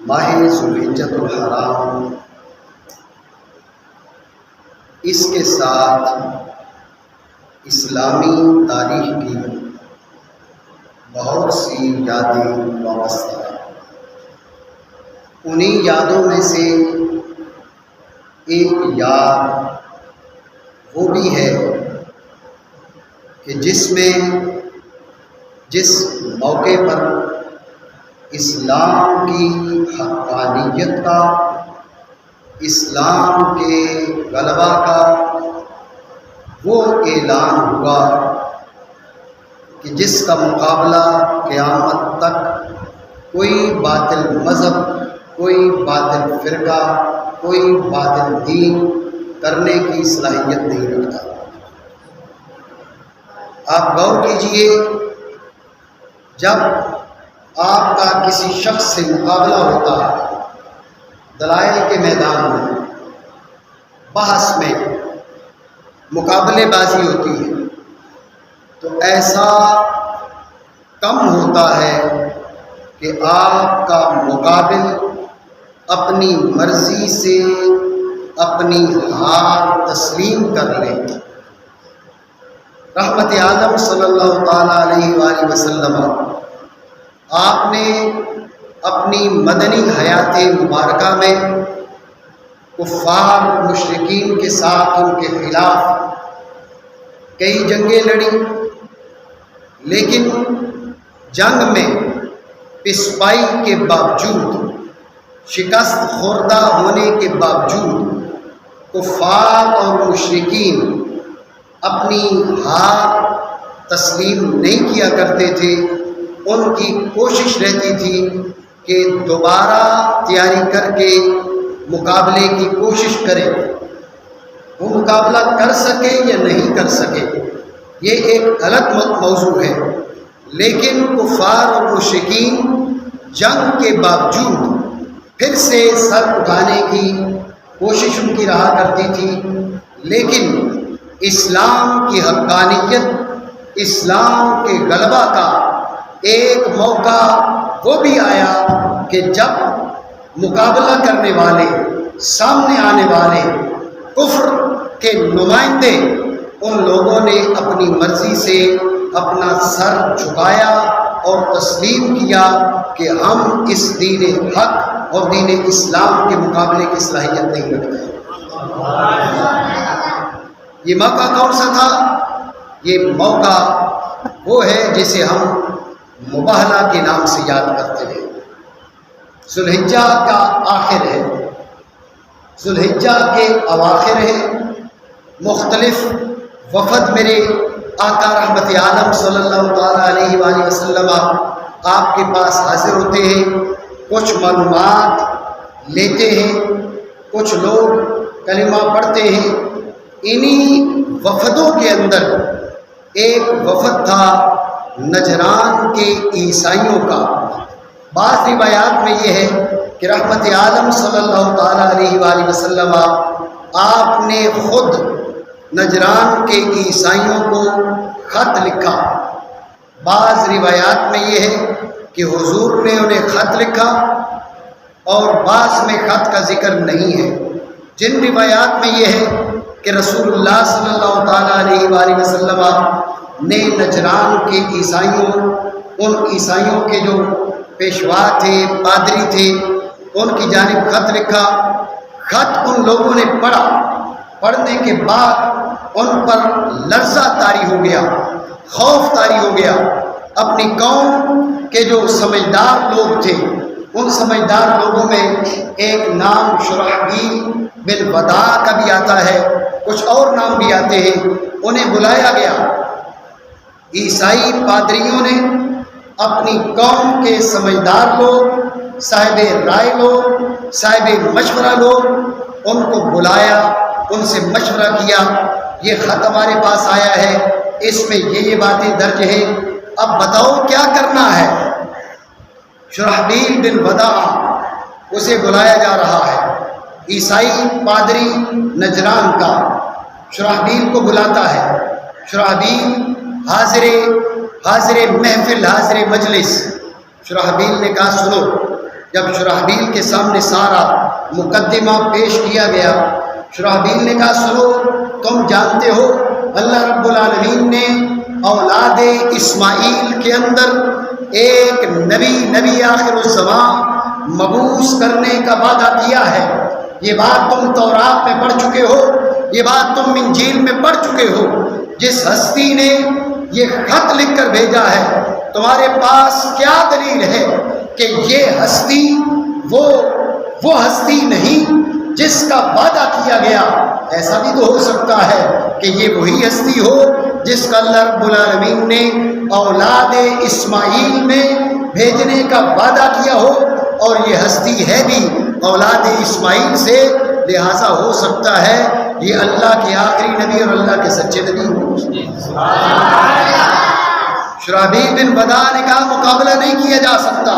ماہ ذوالحجۃ الحرام، اس کے ساتھ اسلامی تاریخ کی بہت سی یادیں وابستہ ہیں۔ انہی یادوں میں سے ایک یاد وہ بھی ہے کہ جس موقع پر اسلام کی حقانیت کا، اسلام کے غلبہ کا وہ اعلان ہوا کہ جس کا مقابلہ قیامت تک کوئی باطل مذہب، کوئی باطل فرقہ، کوئی باطل دین کرنے کی صلاحیت نہیں رکھتا۔ آپ غور کیجئے، جب آپ کا کسی شخص سے مقابلہ ہوتا ہے، دلائل کے میدان میں، بحث میں مقابلے بازی ہوتی ہے، تو ایسا کم ہوتا ہے کہ آپ کا مقابل اپنی مرضی سے اپنی ہار تسلیم کر لے۔ رحمت عالم صلی اللہ تعالیٰ علیہ وآلہ وسلم، آپ نے اپنی مدنی حیات مبارکہ میں کفار مشرکین کے ساتھ ان کے خلاف کئی جنگیں لڑی، لیکن جنگ میں پسپائی کے باوجود، شکست خوردہ ہونے کے باوجود کفار اور مشرکین اپنی ہار تسلیم نہیں کیا کرتے تھے۔ ان کی کوشش رہتی تھی کہ دوبارہ تیاری کر کے مقابلے کی کوشش کریں، وہ مقابلہ کر سکے یا نہیں کر سکے یہ ایک الگ موضوع ہے، لیکن کفار اور مشرکین جنگ کے باوجود پھر سے سر اٹھانے کی کوشش ان کی رہا کرتی تھی۔ لیکن اسلام کی حقانیت، اسلام کے غلبہ کا ایک موقع وہ بھی آیا کہ جب مقابلہ کرنے والے، سامنے آنے والے کفر کے نمائندے، ان لوگوں نے اپنی مرضی سے اپنا سر جھکایا اور تسلیم کیا کہ ہم اس دین حق اور دین اسلام کے مقابلے کی صلاحیت نہیں رکھتے۔ یہ موقع کون سا تھا؟ یہ موقع وہ ہے جسے ہم مباہلہ کے نام سے یاد کرتے ہیں۔ ذوالحجہ کا آخر ہے، ذوالحجہ کے اواخر ہیں، مختلف وفد میرے آقا رحمت عالم صلی اللہ تعالیٰ علیہ وآلہ وسلم آپ کے پاس حاضر ہوتے ہیں، کچھ معلومات لیتے ہیں، کچھ لوگ کلمہ پڑھتے ہیں۔ انہی وفدوں کے اندر ایک وفد تھا نجران کے عیسائیوں کا۔ بعض روایات میں یہ ہے کہ رحمت عالم صلی اللہ تعالیٰ علیہ وآلہ وسلم آپ نے خود نجران کے عیسائیوں کو خط لکھا۔ بعض روایات میں یہ ہے کہ حضور نے انہیں خط لکھا، اور بعض میں خط کا ذکر نہیں ہے۔ جن روایات میں یہ ہے کہ رسول اللہ صلی اللہ تعالیٰ علیہ وآلہ وسلم نے نجران کے عیسائیوں، ان عیسائیوں کے جو پیشوا تھے، پادری تھے، ان کی جانب خط لکھا۔ خط ان لوگوں نے پڑھا، پڑھنے کے بعد ان پر لرزہ طاری ہو گیا، خوف طاری ہو گیا۔ اپنی قوم کے جو سمجھدار لوگ تھے، ان سمجھدار لوگوں میں ایک نام شرحبیل بن وداع کا بھی آتا ہے، کچھ اور نام بھی آتے ہیں۔ انہیں بلایا گیا۔ عیسائی پادریوں نے اپنی قوم کے سمجھدار لوگ، صاحب رائے لوگ، صاحب مشورہ لوگ، ان کو بلایا، ان سے مشورہ کیا۔ یہ خط ہمارے پاس آیا ہے، اس میں یہ باتیں درج ہیں، اب بتاؤ کیا کرنا ہے۔ شرحبیل بن وداع اسے بلایا جا رہا ہے، عیسائی پادری نجران کا شرحبیل کو بلاتا ہے۔ شرحبیل حاضر محفل، حاضر مجلس۔ شرحبیل نے کہا سنو، جب شرحبیل کے سامنے سارا مقدمہ پیش کیا گیا، شرحبیل نے کہا سنو، تم جانتے ہو اللہ رب العالمین نے اولاد اسماعیل کے اندر ایک نبی آخر الزمان مبعوث کرنے کا وعدہ کیا ہے۔ یہ بات تم تورات میں پڑھ چکے ہو، یہ بات تم انجیل میں پڑھ چکے ہو۔ جس ہستی نے یہ خط لکھ کر بھیجا ہے، تمہارے پاس کیا دلیل ہے کہ یہ ہستی وہ ہستی نہیں جس کا وعدہ کیا گیا؟ ایسا بھی تو ہو سکتا ہے کہ یہ وہی ہستی ہو جس کا اللہ رب العالمین نے اولاد اسماعیل میں بھیجنے کا وعدہ کیا ہو، اور یہ ہستی ہے بھی اولاد اسماعیل سے، لہٰذا ہو سکتا ہے یہ اللہ کے آخری نبی اور اللہ کے سچے نبی ہو۔ شرحبیل بن بدع نے کہا مقابلہ نہیں کیا جا سکتا،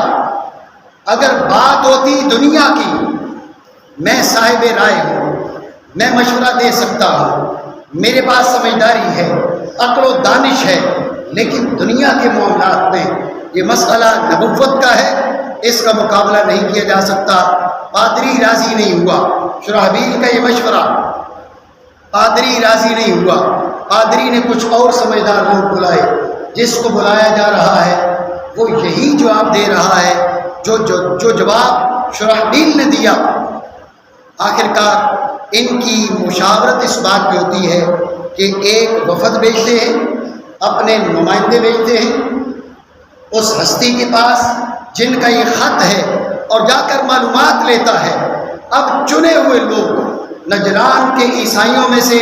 اگر بات ہوتی دنیا کی، میں صاحب رائے ہوں، میں مشورہ دے سکتا ہوں، میرے پاس سمجھداری ہے، عقل و دانش ہے، لیکن دنیا کے معاملات میں یہ مسئلہ نبوت کا ہے، اس کا مقابلہ نہیں کیا جا سکتا۔ پادری راضی نہیں ہوا، شرحبیل کا یہ مشورہ، پادری راضی نہیں ہوا۔ پادری نے کچھ اور سمجھدار لوگ بلائے، جس کو بلایا جا رہا ہے وہ یہی جواب دے رہا ہے جو جواب شرحبیل نے دیا۔ آخرکار ان کی مشاورت اس بات پہ ہوتی ہے کہ ایک وفد بھیجتے ہیں، اپنے نمائندے بھیجتے ہیں اس ہستی کے پاس جن کا یہ خط ہے، اور جا کر معلومات لیتا ہے۔ اب چنے ہوئے لوگ نجران کے عیسائیوں میں سے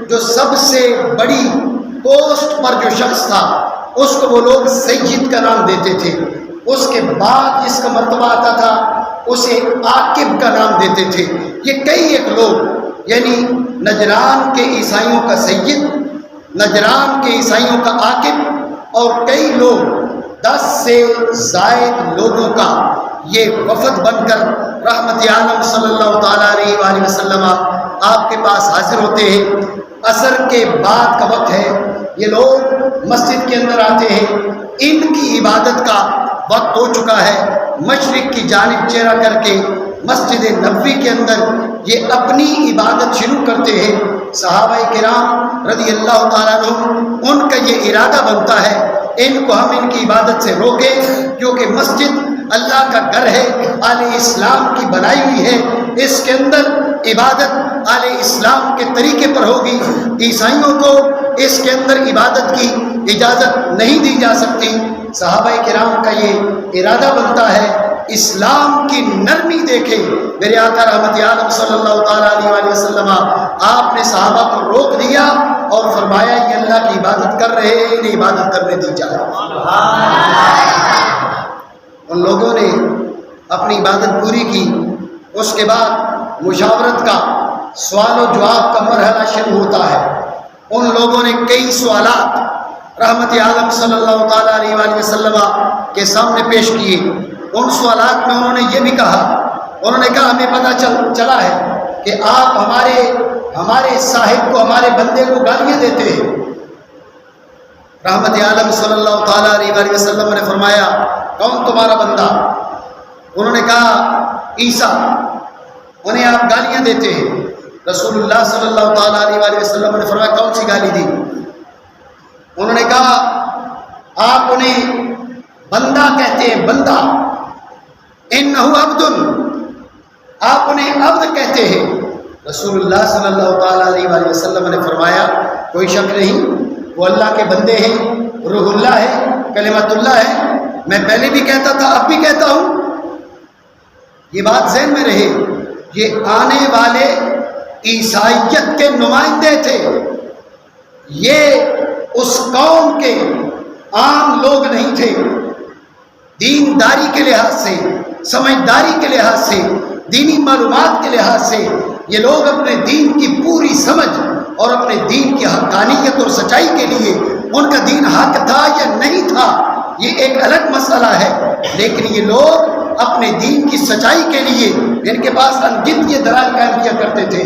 جو سب سے بڑی پوسٹ پر جو شخص تھا، اس کو وہ لوگ سید کا نام دیتے تھے، اس کے بعد جس کا مرتبہ آتا تھا اسے عاقب کا نام دیتے تھے۔ یہ کئی ایک لوگ، یعنی نجران کے عیسائیوں کا سید، نجران کے عیسائیوں کا عاقب، اور کئی لوگ 10 سے زائد لوگوں کا یہ وفد بن کر رحمت عالم صلی اللہ تعالیٰ علیہ وآلہ وسلم آپ کے پاس حاضر ہوتے ہیں۔ عصر کے بعد کا وقت ہے، یہ لوگ مسجد کے اندر آتے ہیں، ان کی عبادت کا وقت ہو چکا ہے۔ مشرق کی جانب چہرہ کر کے مسجد نبوی کے اندر یہ اپنی عبادت شروع کرتے ہیں۔ صحابہ کرام رضی اللہ تعالیٰ عنہ ان کا یہ ارادہ بنتا ہے ان کو ہم ان کی عبادت سے روکیں، کیونکہ مسجد اللہ کا گھر ہے، آل اسلام کی بنائی ہوئی ہے، اس کے اندر عبادت آل اسلام کے طریقے پر ہوگی۔ عیسائیوں کو اس کے اندر عبادت کی اجازت نہیں دی جا سکتی۔ صحابہ کرام کا یہ ارادہ بنتا ہے، اسلام کی نرمی دیکھے میرے آقا رحمت عالم صلی اللہ تعالیٰ علیہ وآلہ وسلم، آپ نے صحابہ کو روک دیا اور فرمایا یہ اللہ کی عبادت کر رہے ہیں، انہیں عبادت کرنے دی جائے۔ ان لوگوں نے اپنی عبادت پوری کی۔ اس کے بعد مشاورت کا سوال و جواب کا مرحلہ شروع ہوتا ہے۔ ان لوگوں نے کئی سوالات رحمت عالم صلی اللہ تعالیٰ علیہ وآلہ وسلم کے سامنے پیش کیے۔ ان سوالات میں انہوں نے یہ بھی کہا، انہوں نے کہا ہمیں پتہ چلا ہے کہ آپ ہمارے صاحب کو، ہمارے بندے کو گالیاں دیتے ہیں۔ رحمت عالم صلی اللہ تعالیٰ علیہ وآلہ وسلم نے فرمایا کون تمہارا بندہ؟ انہوں نے کہا عیسیٰ، انہیں آپ گالیاں دیتے ہیں۔ رسول اللہ صلی اللہ تعالیٰ علیہ وآلہ وسلم نے فرمایا کون سی گالی دی؟ انہوں نے کہا آپ انہیں بندہ کہتے ہیں، بندہ، انہو عبد، آپ انہیں عبد کہتے ہیں۔ رسول اللہ صلی اللہ تعالیٰ علیہ وآلہ وسلم نے فرمایا کوئی شک نہیں، وہ اللہ کے بندے ہیں، روح اللہ ہے، کلمت اللہ ہے، میں پہلے بھی کہتا تھا اب بھی کہتا ہوں۔ یہ بات ذہن میں رہے، یہ آنے والے عیسائیت کے نمائندے تھے، یہ اس قوم کے عام لوگ نہیں تھے۔ دینداری کے لحاظ سے، سمجھداری کے لحاظ سے، دینی معلومات کے لحاظ سے یہ لوگ اپنے دین کی پوری سمجھ اور اپنے دین کی حقانیت اور سچائی کے لیے ان کا دین حق تھا یا نہیں تھا یہ ایک الگ مسئلہ ہے، لیکن یہ لوگ اپنے دین کی سچائی کے لیے ان کے پاس انگنت یہ دلائل قائم کیا کرتے تھے۔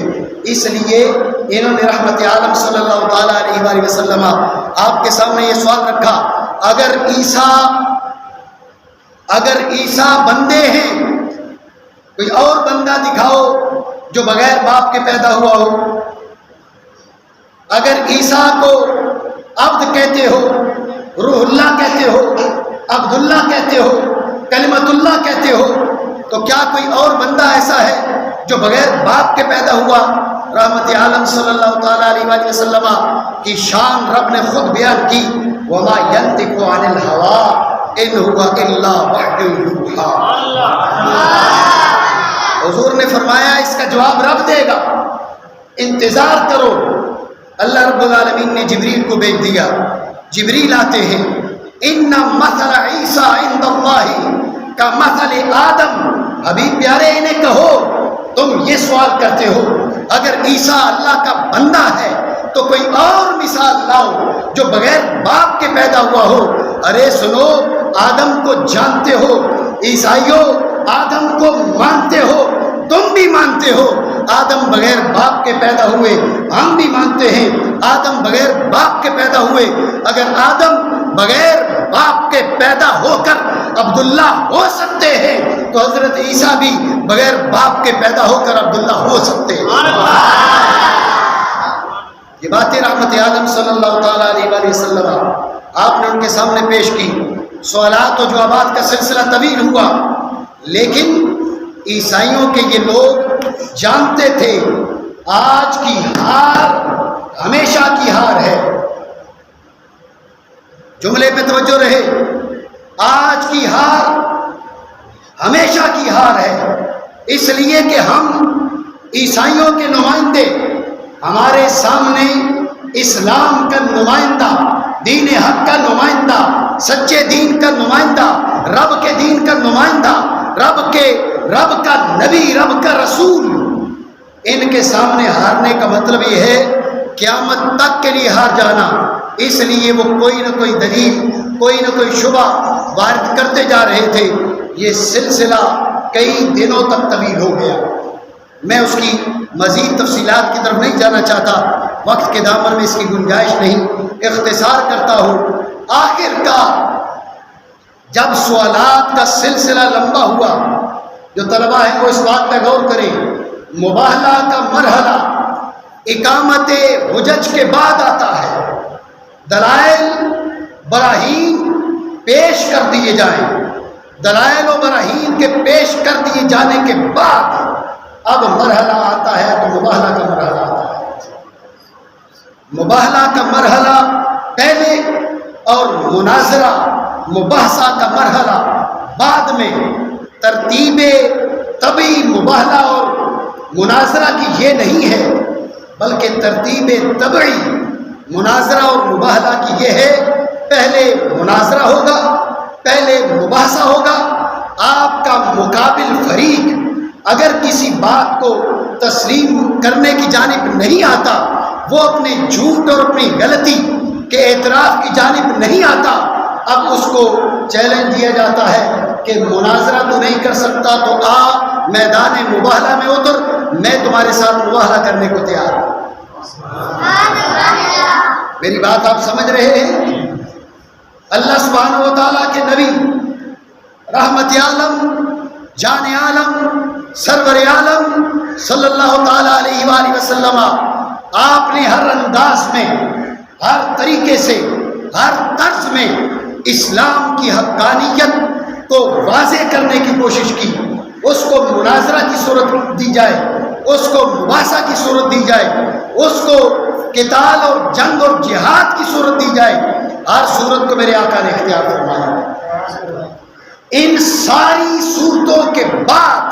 اس لیے انہوں نے رحمت عالم صلی اللہ تعالیٰ علیہ وآلہ وسلم آپ کے سامنے یہ سوال رکھا، اگر عیسیٰ بندے ہیں کوئی اور بندہ دکھاؤ جو بغیر باپ کے پیدا ہوا ہو۔ اگر عیسیٰ کو عبد کہتے ہو، روح اللہ کہتے ہو، عبداللہ کہتے ہو، کلمت اللہ کہتے ہو، تو کیا کوئی اور بندہ ایسا ہے جو بغیر باپ کے پیدا ہوا؟ رحمت عالم صلی اللہ تعالیٰ علیہ وآلہ وسلم کی شان رب نے خود بیان کی، وَمَا يَنطِقُ عَنِ الْهَوَىٰ إِنْ هُوَ إِلَّا وَحْيٌ يُوحَىٰ۔ حضور نے فرمایا اس کا جواب رب دے گا، انتظار کرو۔ اللہ رب العالمین نے جبریل کو بھیج دیا، جبریل آتے ہیں، ان مثل عیسیٰ عند اللہ کا مثل آدم۔ حبیب پیارے انہیں کہو، تم یہ سوال کرتے ہو اگر عیسیٰ اللہ کا بندہ ہے تو کوئی اور مثال لاؤ جو بغیر باپ کے پیدا ہوا ہو۔ ارے سنو، آدم کو جانتے ہو، عیسائیوں آدم کو مانتے ہو، تم بھی مانتے ہو آدم بغیر باپ کے پیدا ہوئے، ہم بھی مانتے ہیں آدم بغیر باپ کے پیدا ہوئے۔ اگر آدم بغیر باپ کے پیدا ہو کر عبداللہ ہو سکتے ہیں تو حضرت عیسیٰ بھی بغیر باپ کے پیدا ہو کر عبداللہ ہو سکتے ہیں۔ یہ باتیں رحمت عالم صلی اللہ تعالیٰ علیہ وآلہ وسلم آپ نے ان کے سامنے پیش کی۔ سوالات و جوابات کا سلسلہ طویل ہوا، لیکن عیسائیوں کے یہ لوگ جانتے تھے آج کی ہار ہمیشہ کی ہار ہے۔ جملے پہ توجہ رہے، آج کی ہار ہمیشہ کی ہار ہے، اس لیے کہ ہم عیسائیوں کے نمائندے، ہمارے سامنے اسلام کا نمائندہ، دین حق کا نمائندہ، سچے دین کا نمائندہ، رب کے دین کا نمائندہ، رب کا نبی، رب کا رسول، ان کے سامنے ہارنے کا مطلب یہ ہے قیامت تک کے لیے ہار جانا۔ اس لیے وہ کوئی نہ کوئی دلیل، کوئی نہ کوئی شبہ وارد کرتے جا رہے تھے۔ یہ سلسلہ کئی دنوں تک طویل ہو گیا، میں اس کی مزید تفصیلات کی طرف نہیں جانا چاہتا، وقت کے دامن میں اس کی گنجائش نہیں، اختصار کرتا ہوں۔ آخر کار جب سوالات کا سلسلہ لمبا ہوا، جو طلبہ ہیں وہ اس بات پہ غور کریں، مباہلہ کا مرحلہ اقامت حجج کے بعد آتا ہے، دلائل براہین پیش کر دیے جائیں، دلائل و براہین کے پیش کر دیے جانے کے بعد اب مرحلہ آتا ہے تو مباہلہ کا مرحلہ آتا ہے۔ مباہلہ کا مرحلہ پہلے اور مناظرہ مباحثہ کا مرحلہ بعد میں۔ ترتیب طبعی مباہلہ اور مناظرہ کی یہ نہیں ہے، بلکہ ترتیب طبعی مناظرہ اور مباہلہ کی یہ ہے، پہلے مناظرہ ہوگا، پہلے مباحثہ ہوگا۔ آپ کا مقابل فریق اگر کسی بات کو تسلیم کرنے کی جانب نہیں آتا، وہ اپنے جھوٹ اور اپنی غلطی کے اعتراف کی جانب نہیں آتا، اب اس کو چیلنج دیا جاتا ہے کہ مناظرہ تو نہیں کر سکتا تو آ میدان مباہلہ میں اتر، میں تمہارے ساتھ مباہلہ کرنے کو تیار ہوں۔ میری بات آپ سمجھ رہے ہیں؟ اللہ سبحانہ و تعالیٰ کے نبی رحمت عالم، جان عالم، سرور عالم صلی اللہ تعالیٰ علیہ وآلہ وسلم، آپ نے ہر انداز میں، ہر طریقے سے، ہر طرز میں اسلام کی حقانیت کو واضح کرنے کی کوشش کی۔ اس کو مناظرہ کی صورت دی جائے، اس کو مباحثہ کی صورت دی جائے، اس کو قتال اور جنگ اور جہاد کی صورت دی جائے، ہر صورت کو میرے آقا نے اختیار فرمایا۔ ان ساری صورتوں کے بعد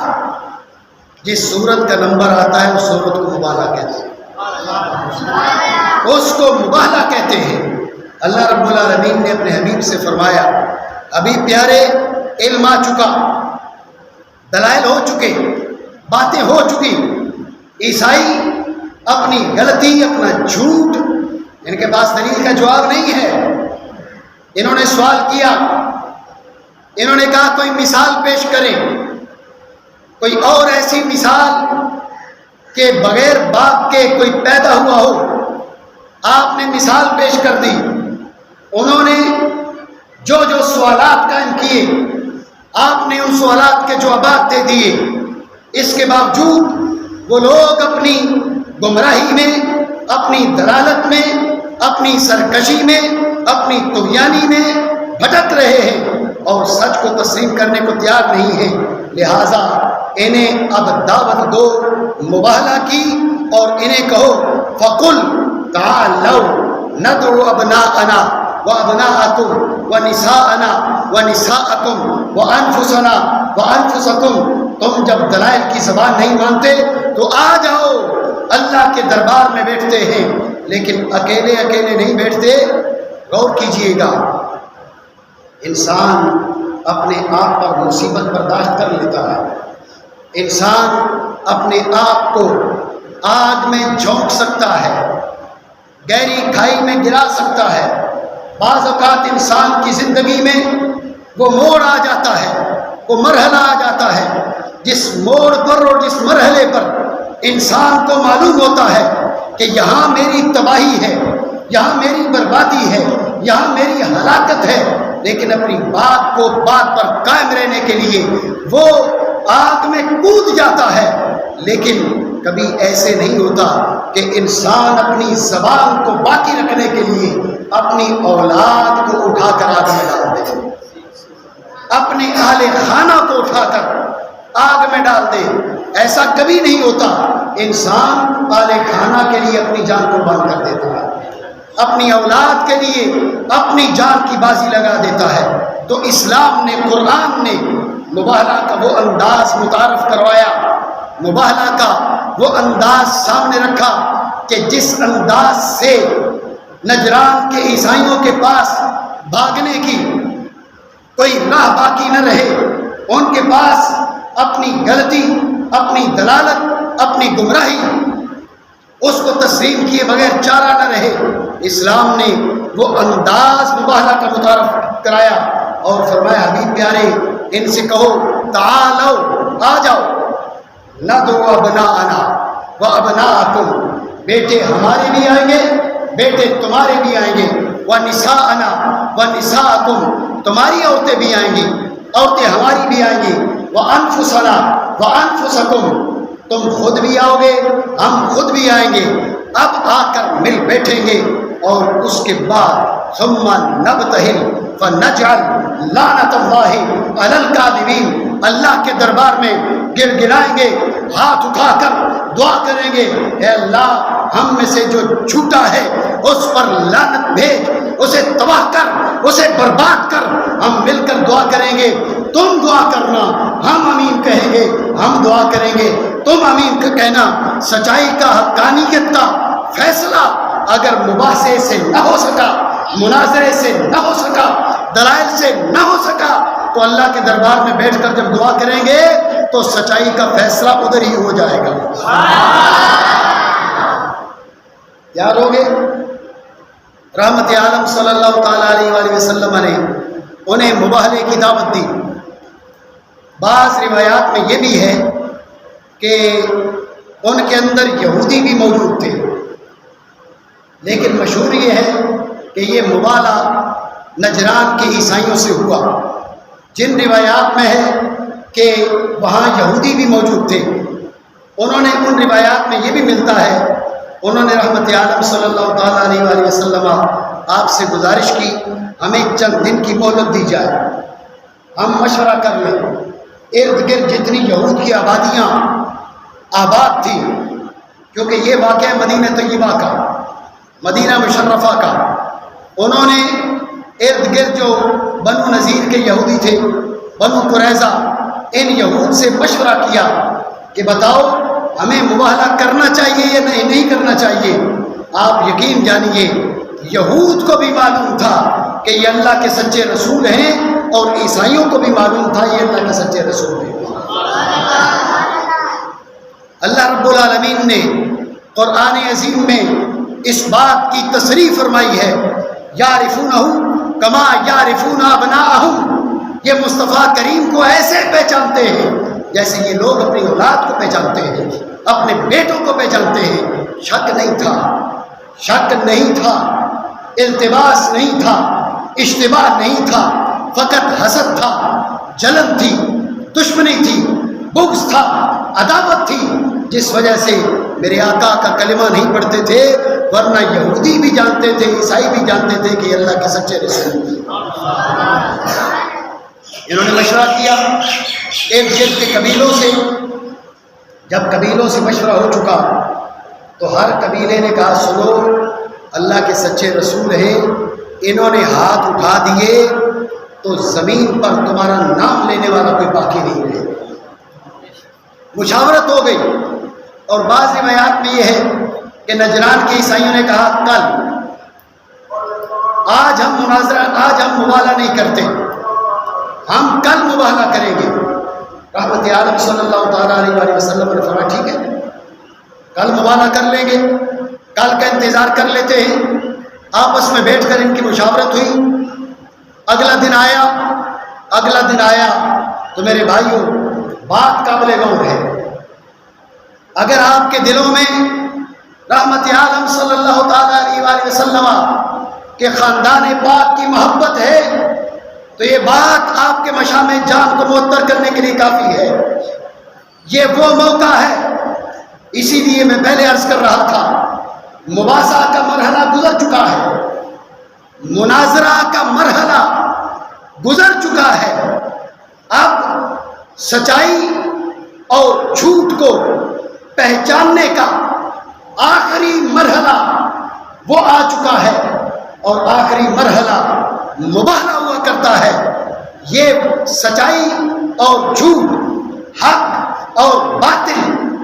جس صورت کا نمبر آتا ہے اس صورت کو مباہلہ کہتے ہیں، اس کو مباہلہ کہتے ہیں۔ اللہ رب العالمین نے اپنے حبیب سے فرمایا، حبیب پیارے علم آ چکا، دلائل ہو چکے، باتیں ہو چکی، عیسائی اپنی غلطی، اپنا جھوٹ، ان کے پاس دلیل کا جواب نہیں ہے۔ انہوں نے سوال کیا، انہوں نے کہا کوئی مثال پیش کریں، کوئی اور ایسی مثال کہ بغیر باپ کے کوئی پیدا ہوا ہو۔ آپ نے مثال پیش کر دی، انہوں نے جو جو سوالات قائم کیے، آپ نے ان سوالات کے جوابات دے دیے۔ اس کے باوجود وہ لوگ اپنی گمراہی میں، اپنی دلالت میں، اپنی سرکشی میں، اپنی طغیانی میں بھٹک رہے ہیں اور سچ کو تسلیم کرنے کو تیار نہیں ہیں۔ لہٰذا انہیں اب دعوت دو مباہلہ کی اور انہیں کہو فَقُلْ تَعَالَوْا نَدْعُ أَبْنَاءَنَا وَأَبْنَاءَكُمْ وَنِسَاءَنَا وَنِسَاءَكُمْ وَأَنفُسَنَا وَأَنفُسَكُمْ۔ تم جب دلائل کی زبان نہیں مانتے تو آ جاؤ، اللہ کے دربار میں بیٹھتے ہیں، لیکن اکیلے اکیلے نہیں بیٹھتے۔ غور کیجئے گا، انسان اپنے آپ پر مصیبت برداشت کر لیتا ہے، انسان اپنے آپ کو آگ میں جھونک سکتا ہے، گہری کھائی میں گرا سکتا ہے۔ بعض اوقات انسان کی زندگی میں وہ موڑ آ جاتا ہے، وہ مرحلہ آ جاتا ہے جس موڑ پر اور جس مرحلے پر انسان کو معلوم ہوتا ہے کہ یہاں میری تباہی ہے، یہاں میری بربادی ہے، یہاں میری ہلاکت ہے، لیکن اپنی بات کو بات پر قائم رہنے کے لیے وہ آگ میں کود جاتا ہے۔ لیکن کبھی ایسے نہیں ہوتا کہ انسان اپنی زبان کو باقی رکھنے کے لیے اپنی اولاد کو اٹھا کر آگ میں ڈال دے، اپنے اہل خانہ کو اٹھا کر آگ میں ڈال دے۔ ایسا کبھی نہیں ہوتا۔ انسان اہل خانہ کے لیے اپنی جان قربان کر دیتا ہے، اپنی اولاد کے لیے اپنی جان کی بازی لگا دیتا ہے۔ تو اسلام نے، قرآن نے مباہلہ کا وہ انداز متعارف کروایا، مباہلہ کا وہ انداز سامنے رکھا کہ جس انداز سے نجران کے عیسائیوں کے پاس بھاگنے کی کوئی راہ باقی نہ رہے، ان کے پاس اپنی غلطی، اپنی دلالت، اپنی گمراہی، اس کو تسلیم کیے بغیر چارہ نہ رہے۔ اسلام نے وہ انداز مباہلہ کا متعارف کرایا اور فرمایا حبیب پیارے ان سے کہو تعالو، آ جاؤ، ندعو ابناءنا وابناءکم، بیٹے ہمارے بھی آئیں گے، بیٹے تمہارے بھی آئیں گے، ونساءنا ونساءکم، تمہاری عورتیں بھی آئیں گی، عورتیں ہماری بھی آئیں گی، وانفسنا وانفسکم، تم خود بھی آؤ گے، ہم خود بھی آئیں گے۔ اب آ کر مل بیٹھیں گے اور اس کے بعد ثم نبتہل فنجعل لعنت اللہ علی الکاذبین، اللہ کے دربار میں گر گرائیں گے، ہاتھ اٹھا کر دعا کریں گے، اے اللہ ہم میں سے جو جھوٹا ہے اس پر لعنت بھیج، اسے تباہ کر، اسے برباد کر۔ ہم مل کر دعا کریں گے، تم دعا کرنا، ہم امین کہیں گے، ہم دعا کریں گے، تم امین کا کہنا۔ سچائی کا، حقانیت کا فیصلہ اگر مباحثے سے نہ ہو سکا، مناظرے سے نہ ہو سکا، دلائل سے نہ ہو سکا، تو اللہ کے دربار میں بیٹھ کر جب دعا کریں گے تو سچائی کا فیصلہ ادھر ہی ہو جائے گا۔ تیار ہو گئے؟ رحمت عالم صلی اللہ تعالیٰ علیہ وآلہ وسلم نے انہیں مباہلے کی دعوت دی۔ بعض روایات میں یہ بھی ہے کہ ان کے اندر یہودی بھی موجود تھے، لیکن مشہور یہ ہے کہ یہ مباہلہ نجران کے عیسائیوں سے ہوا۔ جن روایات میں ہے کہ وہاں یہودی بھی موجود تھے، انہوں نے، ان روایات میں یہ بھی ملتا ہے، انہوں نے رحمت عالم صلی اللہ تعالیٰ علیہ وآلہ وسلم آپ سے گزارش کی ہمیں چند دن کی مہلت دی جائے، ہم مشورہ کر لیں۔ ارد گرد جتنی یہود کی آبادیاں آباد تھیں، کیونکہ یہ واقعہ مدینہ طیبہ کا، مدینہ مشرفہ کا، انہوں نے ارد گرد جو بنو نذیر کے یہودی تھے، بنو قریظہ، ان یہود سے مشورہ کیا کہ بتاؤ ہمیں مباہلہ کرنا چاہیے یا نہیں کرنا چاہیے۔ آپ یقین جانیے یہود کو بھی معلوم تھا کہ یہ اللہ کے سچے رسول ہیں، اور عیسائیوں کو بھی معلوم تھا یہ اللہ کے سچے رسول ہیں۔ اللہ رب العالمین نے قرآن عظیم میں اس بات کی تصریح فرمائی ہے، یعرفونہ کما یعرفون ابناءہم، یہ مصطفیٰ کریم کو ایسے پہچانتے ہیں جیسے یہ لوگ اپنی اولاد کو پہچانتے ہیں، اپنے بیٹوں کو پہچانتے ہیں۔ شک نہیں تھا، شک نہیں تھا، التباس نہیں تھا، اشتباہ نہیں تھا، فقط حسد تھا، جلن تھی، دشمنی تھی، بغض تھا، عداوت تھی جس وجہ سے میرے آقا کا کلمہ نہیں پڑھتے تھے، ورنہ یہودی بھی جانتے تھے، عیسائی بھی جانتے تھے کہ یہ اللہ کے سچے رسول ہیں۔ انہوں نے مشورہ کیا ایک جلد کے قبیلوں سے۔ جب قبیلوں سے مشورہ ہو چکا تو ہر قبیلے نے کہا سنو، اللہ کے سچے رسول ہیں، انہوں نے ہاتھ اٹھا دیے تو زمین پر تمہارا نام لینے والا کوئی باقی نہیں رہے۔ مشاورت ہو گئی، اور بعض روایات میں یہ ہے کہ نجران کے عیسائیوں نے کہا آج ہم مباہلہ نہیں کرتے، ہم کل مباہلہ کریں گے۔ رحمت عالم صلی اللہ تعالیٰ علیہ وسلم نے فرمایا ٹھیک ہے، کل مباہلہ کر لیں گے، کل کا انتظار کر لیتے ہیں۔ آپس میں بیٹھ کر ان کی مشاورت ہوئی۔ اگلا دن آیا تو میرے بھائیوں بات قابل غور ہے۔ اگر آپ کے دلوں میں رحمت عالم صلی اللہ تعالیٰ علیہ وسلم کے خاندان پاک کی محبت ہے تو یہ بات آپ کے مشام جان کو معطر کرنے کے لیے کافی ہے۔ یہ وہ موقع ہے، اسی لیے میں پہلے عرض کر رہا تھا مباحثہ کا مرحلہ گزر چکا ہے، مناظرہ کا مرحلہ گزر چکا ہے۔ اب سچائی اور جھوٹ کو پہچاننے کا آخری مرحلہ وہ آ چکا ہے، اور آخری مرحلہ مباہلہ ہوا کرتا ہے۔ یہ سچائی اور جھوٹ، حق اور باطل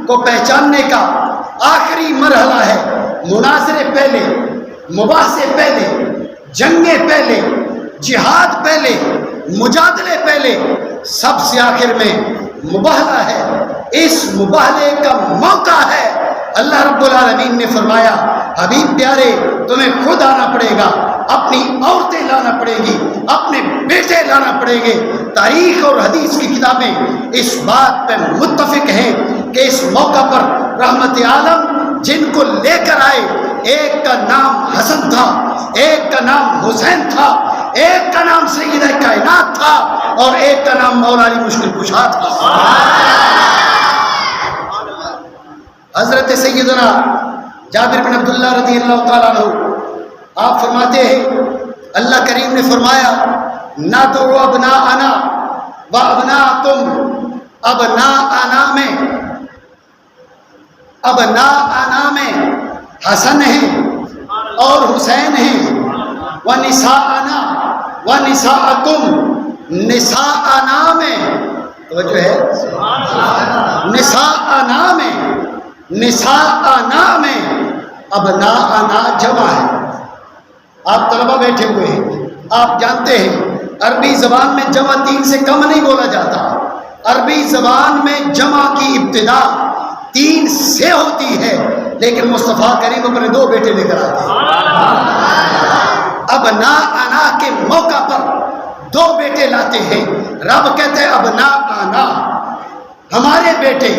کو پہچاننے کا آخری مرحلہ ہے۔ مناظرے پہلے، مباحثے پہلے، جنگیں پہلے، جہاد پہلے، مجادلے پہلے، سب سے آخر میں مباہلہ ہے۔ اس مباہلے کا موقع ہے۔ اللہ رب العالمین نے فرمایا حبیب پیارے تمہیں خود آنا پڑے گا، اپنی عورتیں لانا پڑے گی، اپنے بیٹے لانا پڑیں گے۔ تاریخ اور حدیث کی کتابیں اس بات پہ متفق ہیں کہ اس موقع پر رحمت عالم جن کو لے کر آئے، ایک کا نام حسن تھا، ایک کا نام حسین تھا، ایک کا نام سیدہ کائنات تھا، اور ایک کا نام مولا علی مشکل کشا تھا۔ حضرت سیدنا جابر بن عبداللہ رضی اللہ تعالیٰ عنہ آپ فرماتے ہیں اللہ کریم نے فرمایا نَدْعُ أَبْنَاءَنَا وَأَبْنَاءَكُمْ، ابناءنا میں حسن ہیں اور حسین ہیں، وَنِسَاءَنَا وَنِسَاءَكُمْ، نساءنا میں توجہ ہے، نساءنا میں ابناءنا جمع ہے۔ آپ طلبہ بیٹھے ہوئے ہیں، آپ جانتے ہیں عربی زبان میں جمع 3 سے کم نہیں بولا جاتا۔ عربی زبان میں جمع کی ابتدا 3 سے ہوتی ہے، لیکن مصطفیٰ کریم اپنے 2 بیٹے لے کر آتے ہیں۔ ابناءنا کے موقع پر 2 بیٹے لاتے ہیں۔ رب کہتے ہیں ابناءنا، ہمارے بیٹے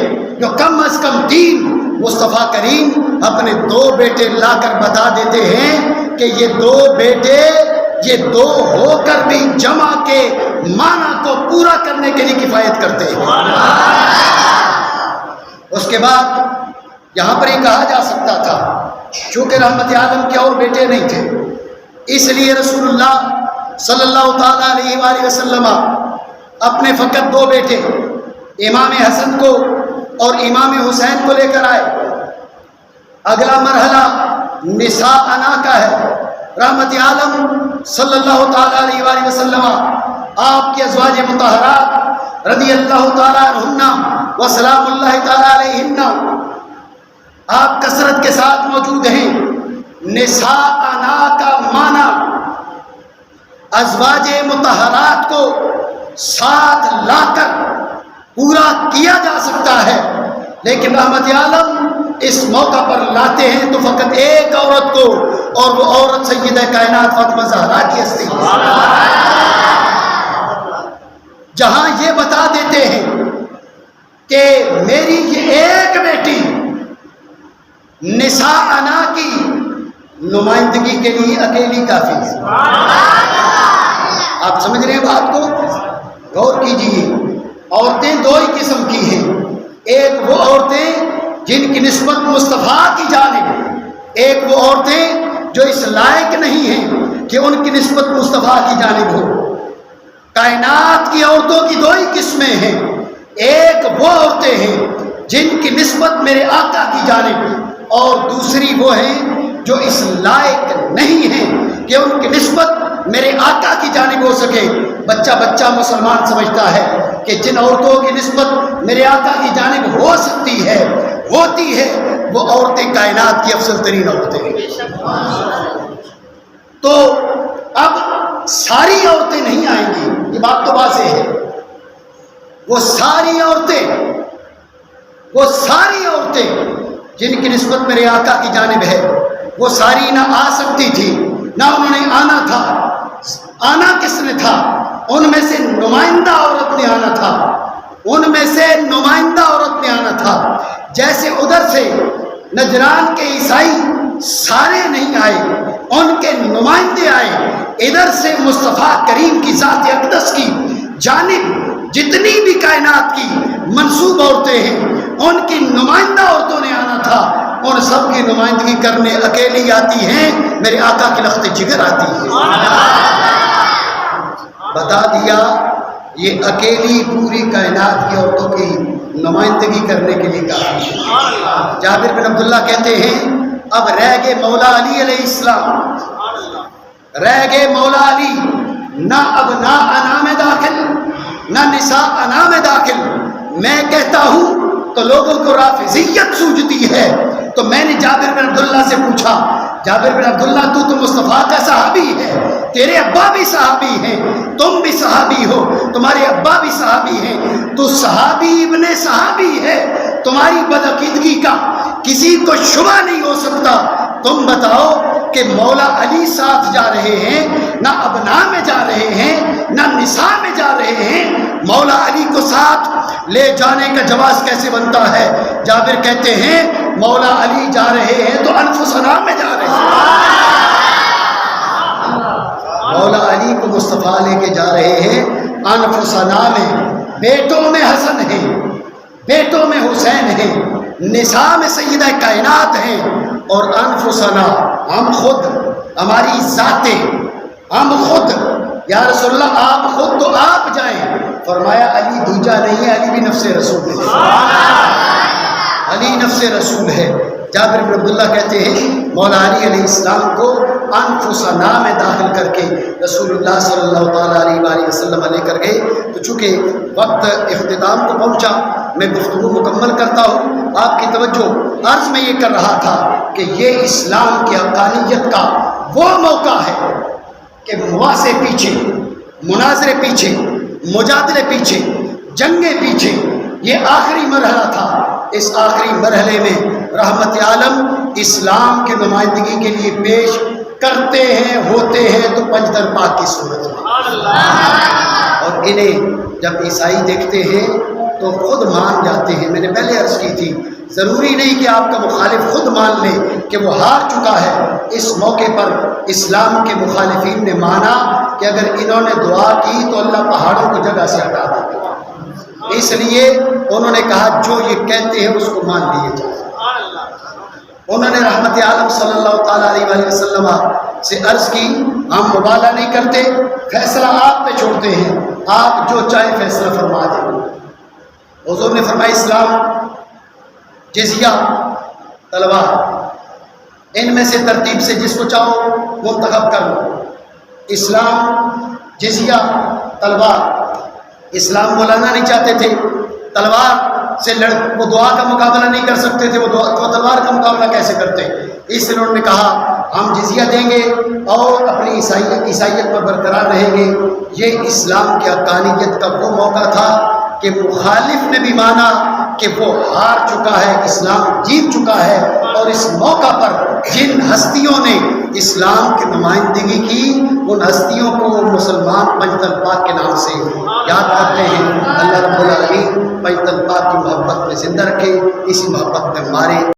جو کم از کم 3، مصطفیٰ کریم اپنے 2 بیٹے لا کر بتا دیتے ہیں کہ یہ 2 بیٹے، یہ 2 ہو کر بھی جمع کے معنی کو پورا کرنے کے لیے کفایت کرتے ہیں۔ اس کے بعد یہاں پر یہ کہا جا سکتا تھا چونکہ رحمت عالم کے اور بیٹے نہیں تھے، اس لیے رسول اللہ صلی اللہ تعالیٰ علیہ وآلہ وسلم اپنے فقط 2 بیٹے امام حسن کو اور امام حسین کو لے کر آئے۔ اگلا مرحلہ نساءنا کا ہے۔ رحمت عالم صلی اللہ تعالیٰ علیہ وآلہ وسلم آپ کی ازواج مطہرات رضی اللہ تعالیٰ عنہن و سلام اللہ تعالیٰ علیہن آپ کثرت کے ساتھ موجود ہیں۔ نساءنا کا معنی ازواج مطہرات کو ساتھ لا کر پورا کیا جا سکتا ہے، لیکن رحمت عالم اس موقع پر لاتے ہیں تو فقط ایک عورت کو، اور وہ عورت سیدہ کائنات فاطمہ زہرا کی ہستی، جہاں یہ بتا دیتے ہیں کہ میری یہ ایک بیٹی نساءنا کی نمائندگی کے لیے اکیلی کافی ہے۔ آپ سمجھ رہے ہیں بات کو؟ غور کیجیے۔ عورتیں 2 ہی قسم کی ہیں، ایک وہ عورتیں جن کی نسبت مصطفیٰ کی جانب، ایک وہ عورتیں جو اس لائق نہیں ہیں کہ ان کی نسبت مصطفیٰ کی جانب ہو۔ کائنات کی عورتوں کی دو ہی قسمیں ہیں، ایک وہ عورتیں ہیں جن کی نسبت میرے آقا کی جانب، اور دوسری وہ ہیں جو اس لائق نہیں ہیں کہ ان کی نسبت میرے آقا کی جانب ہو سکے۔ بچہ مسلمان سمجھتا ہے کہ جن عورتوں کی نسبت میرے آقا کی جانب ہو سکتی ہے، ہوتی ہے، وہ عورتیں کائنات کی افضل ترین عورتیں ہیں۔ تو اب ساری عورتیں نہیں آئیں گی، یہ بات تو واضح ہے۔ وہ ساری عورتیں جن کی نسبت میرے آقا کی جانب ہے، وہ ساری نہ آ سکتی تھی، نہ انہوں نے آنا تھا۔ آنا کس نے تھا؟ ان میں سے نمائندہ عورت نے آنا تھا، ان میں سے نمائندہ عورت نے آنا تھا۔ جیسے ادھر سے نجران کے عیسائی سارے نہیں آئے، ان کے نمائندے آئے، ادھر سے مصطفیٰ کریم کی ذات اقدس کی جانب جتنی بھی کائنات کی منسوب عورتیں ہیں، ان کی نمائندہ عورتوں نے آنا تھا۔ ان سب کی نمائندگی کرنے اکیلی آتی ہیں، میرے آقا کی لخت جگر آتی ہے۔ بتا دیا یہ اکیلی پوری کائنات کی عورتوں کی نمائندگی کرنے کے لیے کافی ہے۔ جابر بن عبداللہ کہتے ہیں اب رہ گئے مولا علی علیہ السلام، رہ گئے مولا علی، نہ ابناء انا میں داخل نہ نساء انا میں داخل۔ میں کہتا ہوں تو لوگوں کو رافضیت سوجتی ہے، تو میں نے جابر بن عبداللہ سے پوچھا، جابر بن عبداللہ تو مصطفیٰ کا صحابی ہے، تیرے ابا بھی صحابی ہیں، تم بھی صحابی ہو، تمہارے ابا بھی صحابی ہیں، تو صحابی ابن صحابی ہے، تمہاری بدعقیدگی کا کسی کو شبہ نہیں ہو سکتا۔ تم بتاؤ کہ مولا علی ساتھ جا رہے ہیں، نہ ابنا میں جا رہے ہیں، نہ نساء میں جا رہے ہیں، مولا علی کو ساتھ لے جانے کا جواز کیسے بنتا ہے؟ جابر کہتے ہیں مولا علی جا رہے ہیں تو انفسنا میں جا رہے ہیں، مولا علی کو مصطفیٰ لے کے جا رہے ہیں انفسنا میں۔ بیٹوں میں حسن ہیں، بیٹوں میں حسین ہیں، نساء میں سیدہ کائنات ہیں، اور انفسنا ہم خود، ہماری ذاتیں، ہم خود، یا رسول اللہ آپ خود تو آپ جائیں۔ فرمایا علی دوجا نہیں ہے، علی بھی نفس رسول ہے، علی نفس رسول ہے۔ جابر بن عبداللہ کہتے ہیں مولا علی علیہ السلام کو انفسنا میں داخل کر کے رسول اللہ صلی اللہ تعالیٰ علیہ وآلہ وسلم لے کر گئے۔ تو چونکہ وقت اختتام کو پہنچا، میں گفتگو مکمل کرتا ہوں۔ آپ کی توجہ، عرض میں یہ کر رہا تھا کہ یہ اسلام کی حقانیت کا وہ موقع ہے کہ مواسے پیچھے، مناظرے پیچھے، مجادلے پیچھے، جنگیں پیچھے، یہ آخری مرحلہ تھا۔ اس آخری مرحلے میں رحمت عالم اسلام کی نمائندگی کے لیے پیش کرتے ہیں، ہوتے ہیں تو پنجتن پاک کی صورت میں، اور انہیں جب عیسائی دیکھتے ہیں تو خود مان جاتے ہیں۔ میں نے پہلے عرض کی تھی ضروری نہیں کہ آپ کا مخالف خود مان لے کہ وہ ہار چکا ہے۔ اس موقع پر اسلام کے مخالفین نے مانا کہ اگر انہوں نے دعا کی تو اللہ پہاڑوں کو جگہ سے ہٹا دے گا، اس لیے انہوں نے کہا جو یہ کہتے ہیں اس کو مان لیے جائے۔ انہوں نے رحمت عالم صلی اللہ تعالیٰ علیہ وآلہ وسلم سے عرض کی ہم مبالغہ نہیں کرتے، فیصلہ آپ پہ چھوڑتے ہیں، آپ جو چاہے فیصلہ فرما دیں۔ حضور نے فرمایا اسلام، جزیہ، تلوار، ان میں سے ترتیب سے جس کو چاہو منتخب کر لو۔ اسلام، جزیہ، تلوار۔ اسلام مولانا نہیں چاہتے تھے، تلوار سے وہ دعا کا مقابلہ نہیں کر سکتے تھے، وہ تلوار کا مقابلہ کیسے کرتے؟ اس لیے انہوں نے کہا ہم جزیہ دیں گے اور اپنی عیسائیت پر برقرار رہیں گے۔ یہ اسلام کی حقانیت کا وہ موقع تھا کہ مخالف نے بھی مانا کہ وہ ہار چکا ہے، اسلام جیت چکا ہے، اور اس موقع پر جن ہستیوں نے اسلام کی نمائندگی کی ان ہستیوں کو مسلمان پنجتن پاک کے نام سے یاد کرتے ہیں۔ اللہ رب العالمین پنجتن پاک کی محبت میں زندہ رکھے، اسی محبت میں مارے۔